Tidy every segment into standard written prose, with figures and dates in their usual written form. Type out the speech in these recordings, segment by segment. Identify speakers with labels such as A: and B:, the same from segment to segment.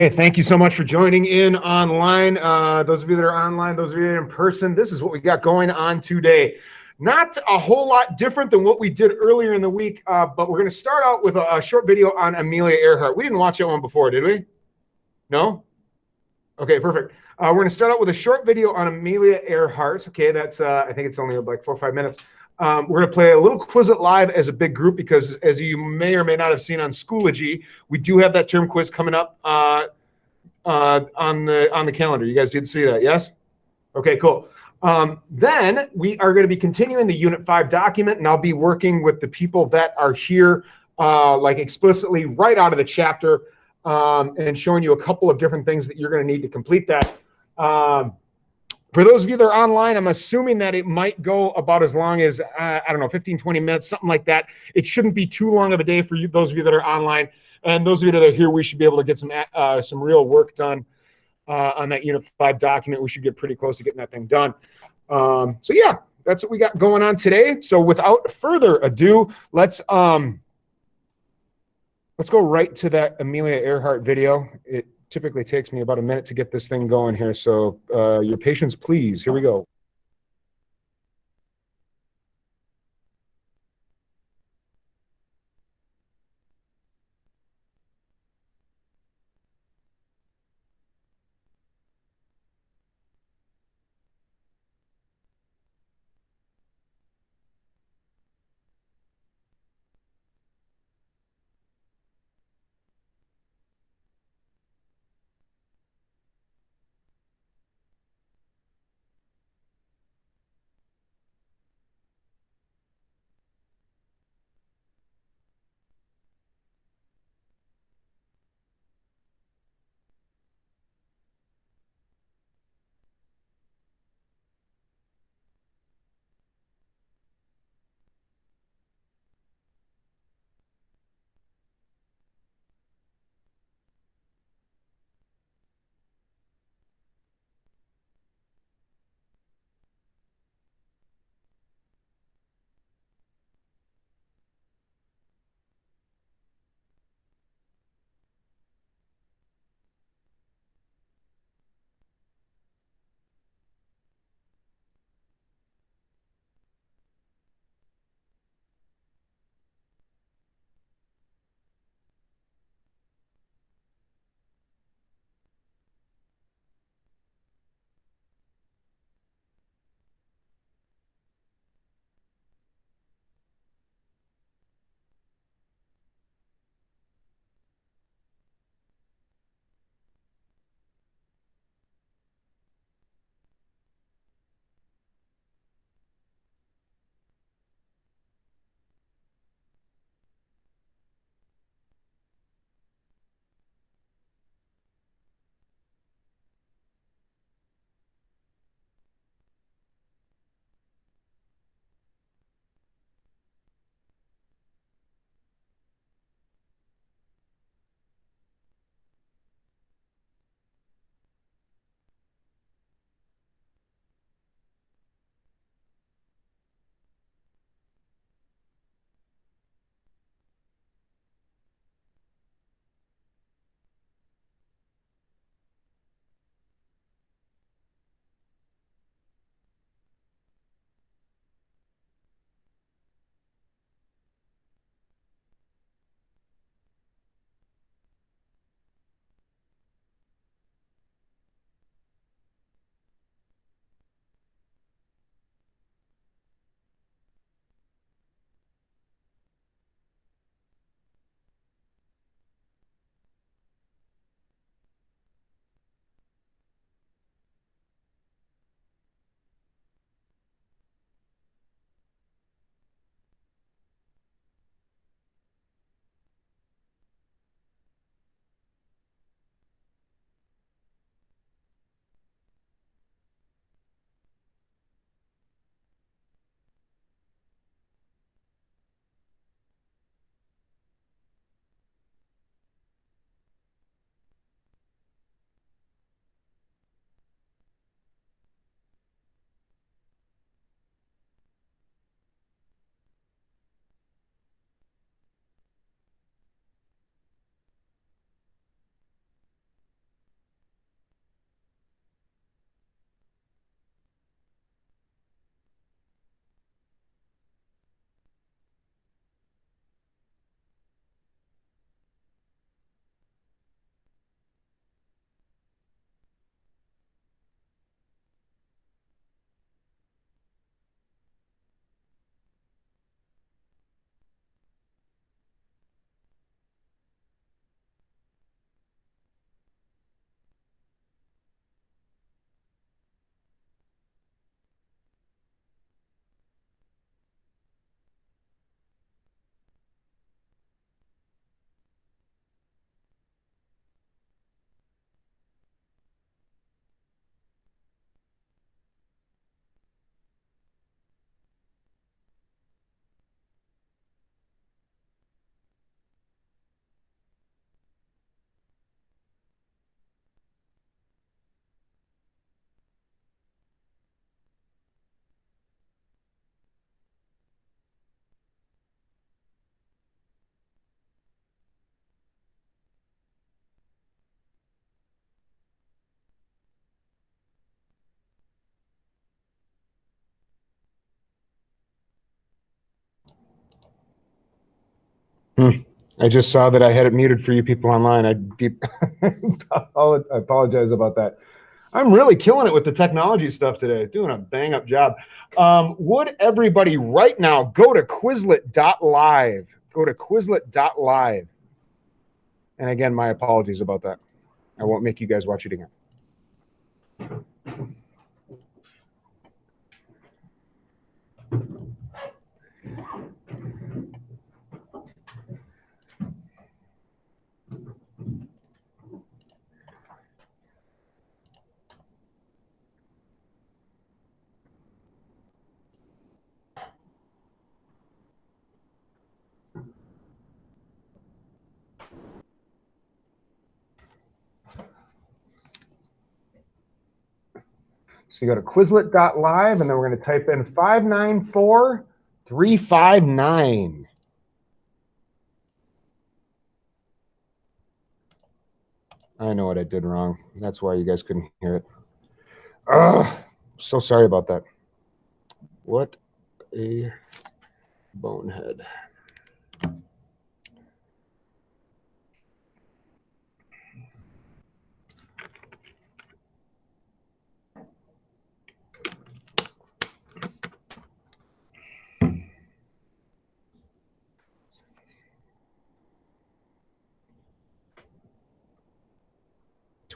A: Hey, thank you so much for joining in online. Those of you that are online, those of you in person, this is what we got going on today. Not a whole lot different than what we did earlier in the week, but we're going to start out with a short video on Amelia Earhart. We didn't watch that one before, did we? No? Okay, perfect. We're going to start out with a short video on Amelia Earhart. Okay, that's I think it's only like 4 or 5 minutes. We're going to play a little Quizlet Live as a big group because, as you may or may not have seen on Schoology, we do have that term quiz coming up on the calendar. You guys did see that, yes? Okay, cool. Then we are going to be continuing the Unit 5 document, and I'll be working with the people that are here like explicitly right out of the chapter and showing you a couple of different things that you're going to need to complete that. For those of you that are online, I'm assuming that it might go about as long as, I don't know, 15, 20 minutes, something like that. It shouldn't be too long of a day for you, those of you that are online. And those of you that are here, we should be able to get some real work done on that Unit 5 document. We should get pretty close to getting that thing done. So yeah, that's what we got going on today. So without further ado, let's go right to that Amelia Earhart video. It typically takes me about a minute to get this thing going here. So your patience, please. Here we go. I just saw that I had it muted for you people online. I apologize about that. I'm really killing it with the technology stuff today, doing a bang up job. Would everybody right now go to Quizlet.live? Go to Quizlet.live. And again, my apologies about that. I won't make you guys watch it again. So you go to Quizlet.live, and then we're going to type in 594359. I know what I did wrong. That's why you guys couldn't hear it. So sorry about that. What a bonehead.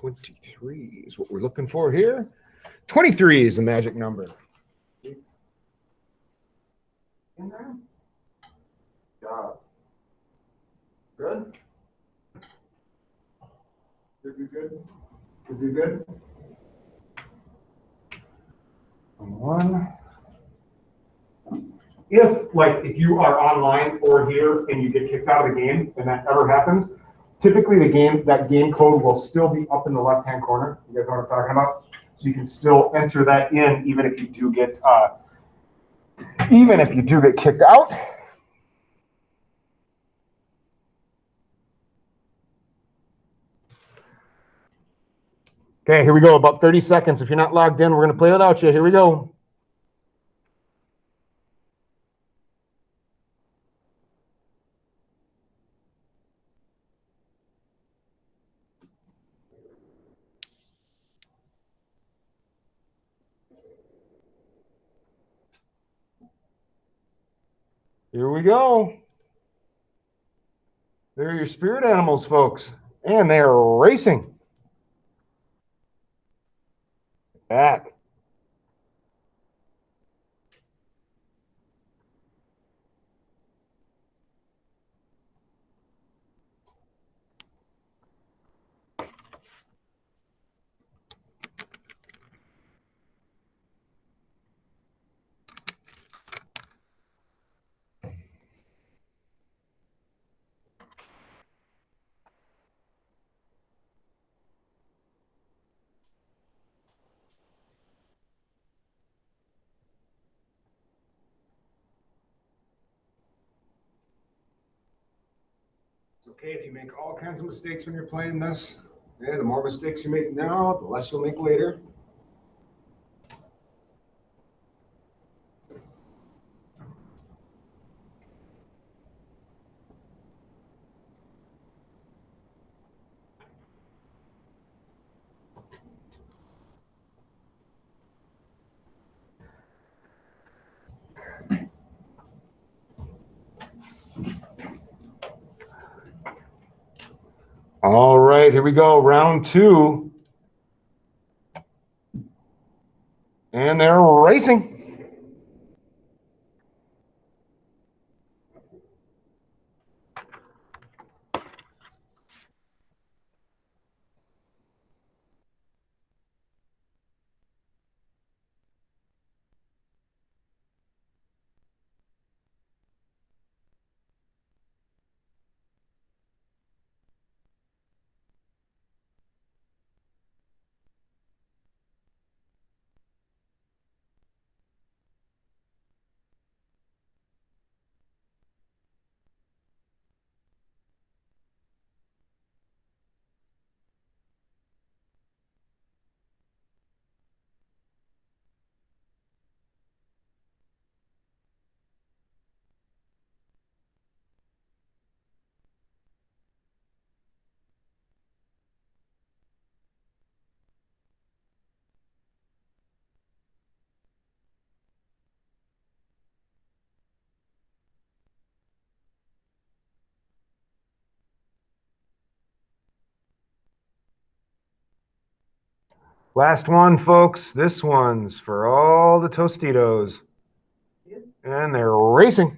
A: $23 is what we're looking for here. 23 is the magic number. In there? Job. Good? Did you good? Did you good? One. If you are online or here and you get kicked out of the game, and that ever happens, typically that game code will still be up in the left-hand corner. You guys know what I'm talking about? So you can still enter that in even if you do get kicked out. Okay, here we go. About 30 seconds. If you're not logged in, we're going to play without you. Here we go. Here we go. There are your spirit animals, folks. And they are racing. That. It's okay if you make all kinds of mistakes when you're playing this. Yeah, the more mistakes you make now, the less you'll make later. All right, here we go. Round two. And they're racing. Last one, folks. This one's for all the Tostitos. And they're racing.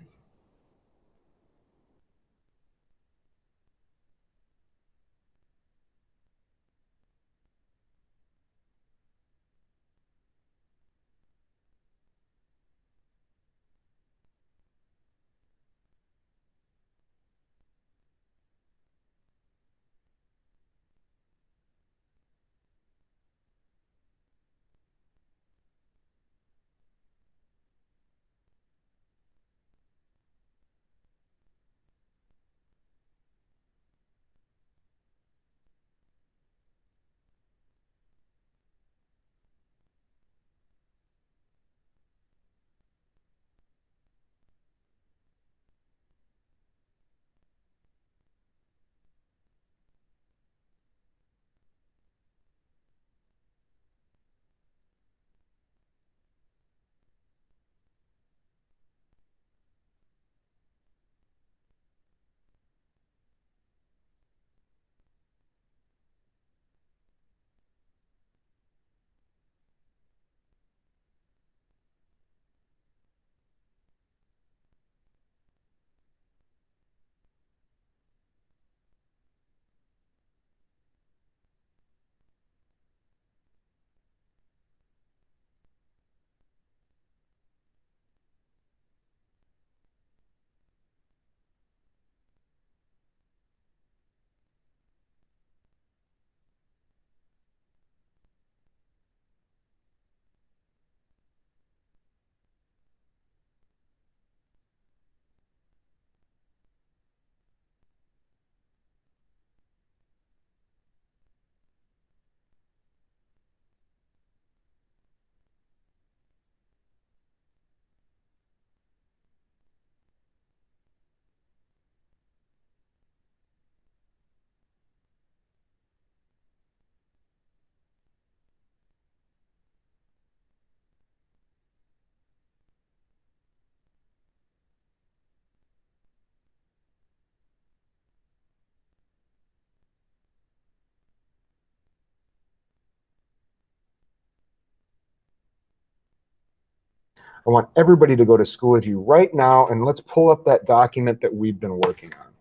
A: I want everybody to go to Schoology right now, and let's pull up that document that we've been working on.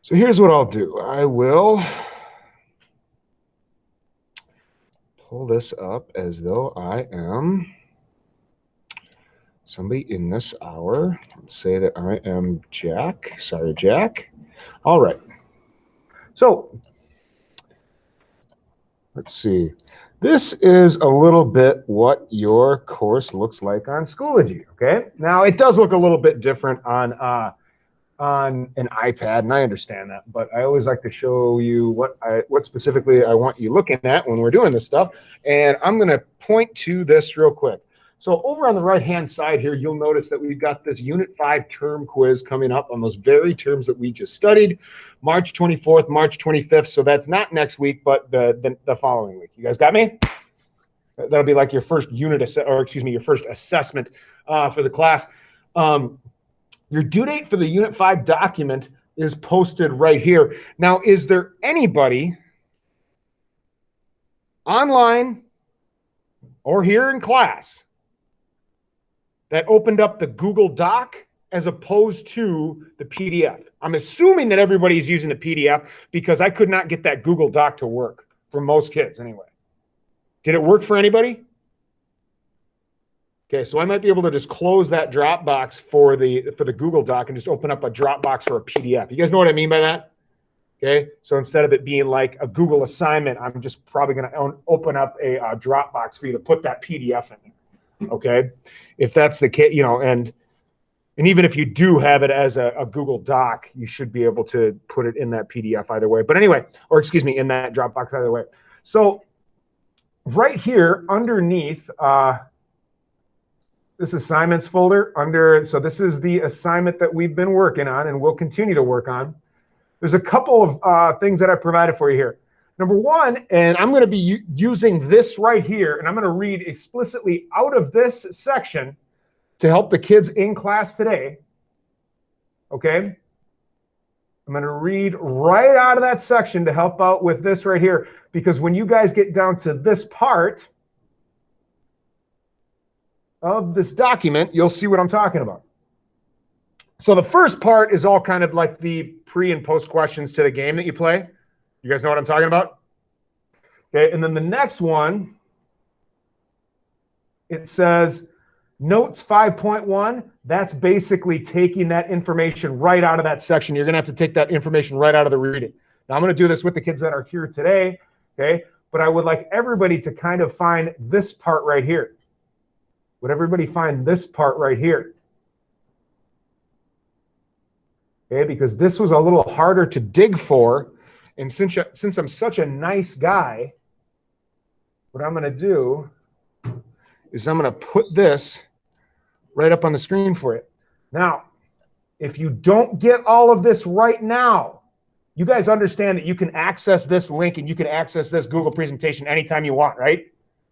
A: So here's what I'll do. I will pull this up as though I am somebody in this hour. Let's say that I am Jack. Sorry, Jack. All right. So let's see. This is a little bit what your course looks like on Schoology, okay? Now, it does look a little bit different on an iPad, and I understand that, but I always like to show you what specifically I want you looking at when we're doing this stuff, and I'm going to point to this real quick. So over on the right-hand side here, you'll notice that we've got this Unit 5 term quiz coming up on those very terms that we just studied, March 24th, March 25th. So that's not next week, but the following week. You guys got me? That'll be like your first your first assessment for the class. Your due date for the Unit 5 document is posted right here. Now, is there anybody online or here in class that opened up the Google Doc as opposed to the PDF? I'm assuming that everybody's using the PDF because I could not get that Google Doc to work for most kids anyway. Did it work for anybody? Okay, so I might be able to just close that Dropbox for the Google Doc and just open up a Dropbox for a PDF. You guys know what I mean by that? Okay, so instead of it being like a Google assignment, I'm just probably going to open up a Dropbox for you to put that PDF in there. Okay, if that's the case, you know, and even if you do have it as a Google Doc, you should be able to put it in that PDF either way. But anyway, or excuse me, in that Dropbox either way. So right here underneath this assignments folder so this is the assignment that we've been working on and we'll continue to work on. There's a couple of things that I provided for you here. Number one, and I'm going to be using this right here, and I'm going to read explicitly out of this section to help the kids in class today. Okay? I'm going to read right out of that section to help out with this right here, because when you guys get down to this part of this document, you'll see what I'm talking about. So the first part is all kind of like the pre and post questions to the game that you play. You guys know what I'm talking about? Okay, and then the next one, it says notes 5.1. That's basically taking that information right out of that section. You're going to have to take that information right out of the reading. Now, I'm going to do this with the kids that are here today, okay? But I would like everybody to kind of find this part right here. Would everybody find this part right here? Okay, because this was a little harder to dig for. And since I'm such a nice guy, what I'm going to do is I'm going to put this right up on the screen for you. Now, if you don't get all of this right now, you guys understand that you can access this link and you can access this Google presentation anytime you want, right?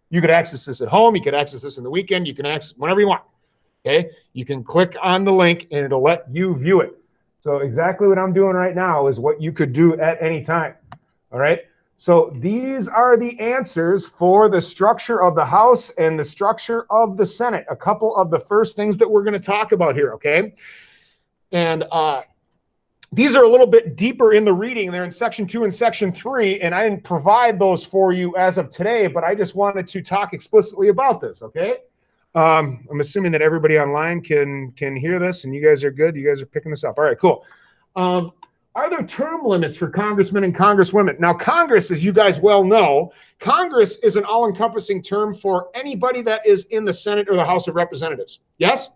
A: You could access this at home. You could access this in the weekend. You can access whenever you want, okay? You can click on the link and it'll let you view it. So exactly what I'm doing right now is what you could do at any time, all right? So these are the answers for the structure of the House and the structure of the Senate. A couple of the first things that we're going to talk about here, okay? And these are a little bit deeper in the reading. They're in section 2 and section 3, and I didn't provide those for you as of today, but I just wanted to talk explicitly about this, okay? I'm assuming that everybody online can hear this, and you guys are good. You guys are picking this up. All right, cool. Are there term limits for congressmen and congresswomen? Now, Congress, as you guys well know, Congress is an all-encompassing term for anybody that is in the Senate or the House of Representatives. Yes?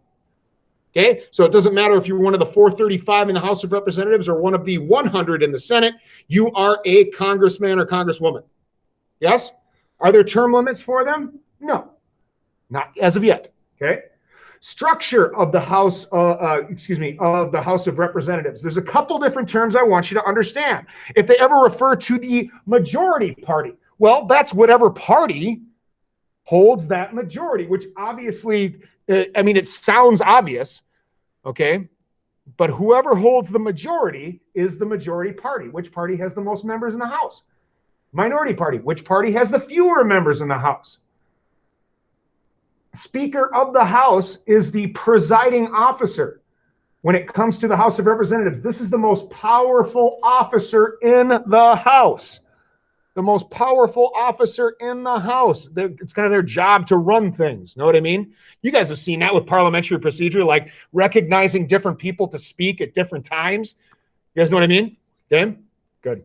A: Okay, so it doesn't matter if you're one of the 435 in the House of Representatives or one of the 100 in the Senate, you are a congressman or congresswoman. Yes? Are there term limits for them? No, not as of yet. Okay. Structure of the House, of the House of Representatives. There's a couple different terms I want you to understand. If they ever refer to the majority party, well, that's whatever party holds that majority, which obviously, I mean, it sounds obvious, okay? But whoever holds the majority is the majority party. Which party has the most members in the House? Minority party. Which party has the fewer members in the House? Speaker of the House is the presiding officer. When it comes to the House of Representatives, this is the most powerful officer in the House. The most powerful officer in the House. It's kind of their job to run things. Know what I mean? You guys have seen that with parliamentary procedure, like recognizing different people to speak at different times. You guys know what I mean? Okay, good.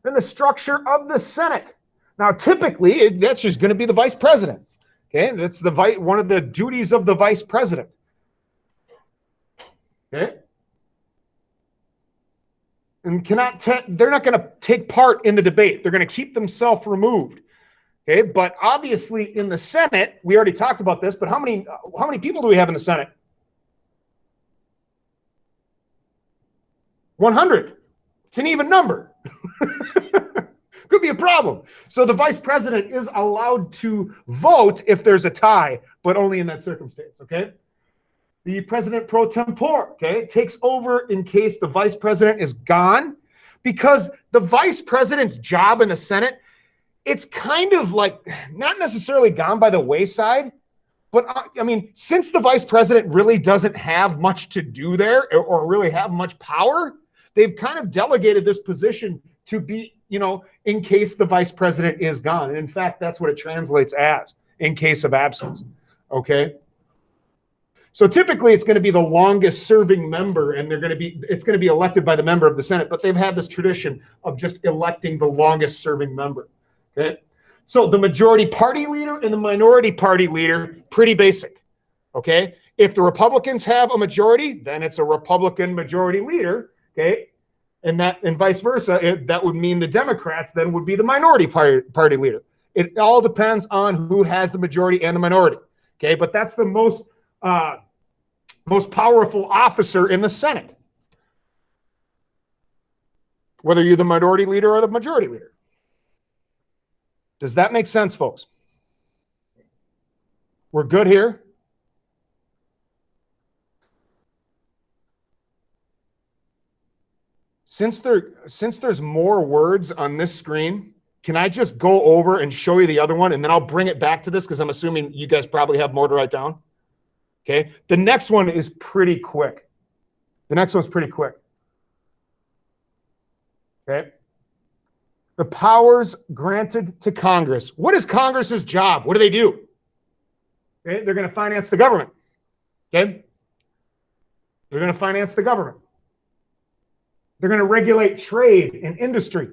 A: Then the structure of the Senate. Now, typically, that's just going to be the vice president. Okay, that's one of the duties of the vice president. Okay. And they're not going to take part in the debate. They're going to keep themselves removed. Okay, but obviously in the Senate, we already talked about this, but how many people do we have in the Senate? 100. It's an even number. Could be a problem. So the vice president is allowed to vote if there's a tie, but only in that circumstance, okay? The president pro tempore, okay, takes over in case the vice president is gone, because the vice president's job in the Senate, it's kind of like not necessarily gone by the wayside, but I mean, since the vice president really doesn't have much to do there or really have much power, they've kind of delegated this position to be, in case the vice president is gone. And in fact, that's what it translates as, in case of absence, okay? So typically it's going to be the longest serving member, and it's going to be elected by the member of the Senate, but they've had this tradition of just electing the longest serving member, okay? So the majority party leader and the minority party leader, pretty basic, okay? If the Republicans have a majority, then it's a Republican majority leader, okay? And vice versa, that would mean the Democrats then would be the minority party leader. It all depends on who has the majority and the minority, okay? But that's the most powerful officer in the Senate, whether you're the minority leader or the majority leader. Does that make sense, folks? We're good here? since there's more words on this screen, can I just go over and show you the other one, and then I'll bring it back to this because I'm assuming you guys probably have more to write down. Okay. The next one is pretty quick. The next one's pretty quick. Okay. The powers granted to Congress. What is Congress's job? What do they do? Okay. They're going to finance the government. Okay. They're going to finance the government. They're going to regulate trade and industry.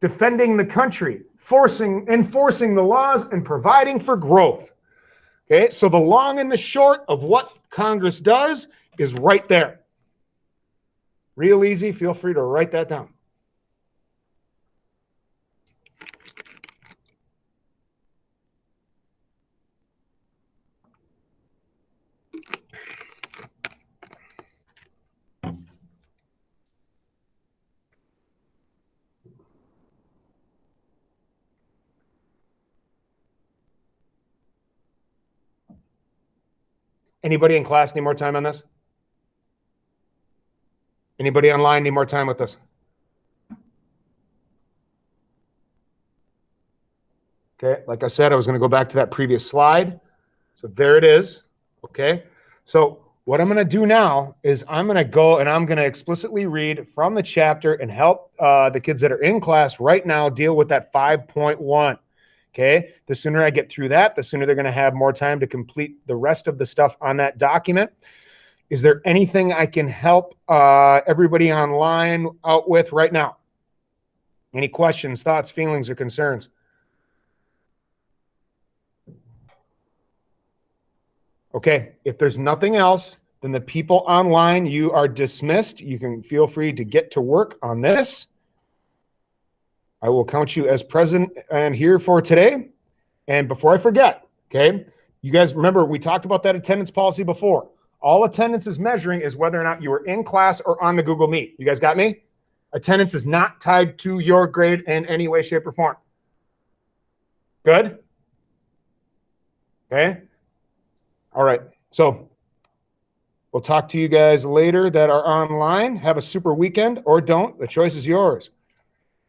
A: Defending the country, enforcing the laws, and providing for growth. Okay, so the long and the short of what Congress does is right there. Real easy. Feel free to write that down. Anybody in class need more time on this? Anybody online need more time with this? Okay, like I said, I was going to go back to that previous slide. So there it is. Okay, so what I'm going to do now is I'm going to go and I'm going to explicitly read from the chapter and help the kids that are in class right now deal with that 5.1. Okay, the sooner I get through that, the sooner they're going to have more time to complete the rest of the stuff on that document. Is there anything I can help everybody online out with right now? Any questions, thoughts, feelings, or concerns? Okay, if there's nothing else, then the people online, you are dismissed. You can feel free to get to work on this. I will count you as present and here for today. And before I forget, okay, you guys remember we talked about that attendance policy before. All attendance is measuring is whether or not you were in class or on the Google Meet. You guys got me? Attendance is not tied to your grade in any way, shape, or form. Good? Okay. All right. So we'll talk to you guys later that are online. Have a super weekend or don't. The choice is yours.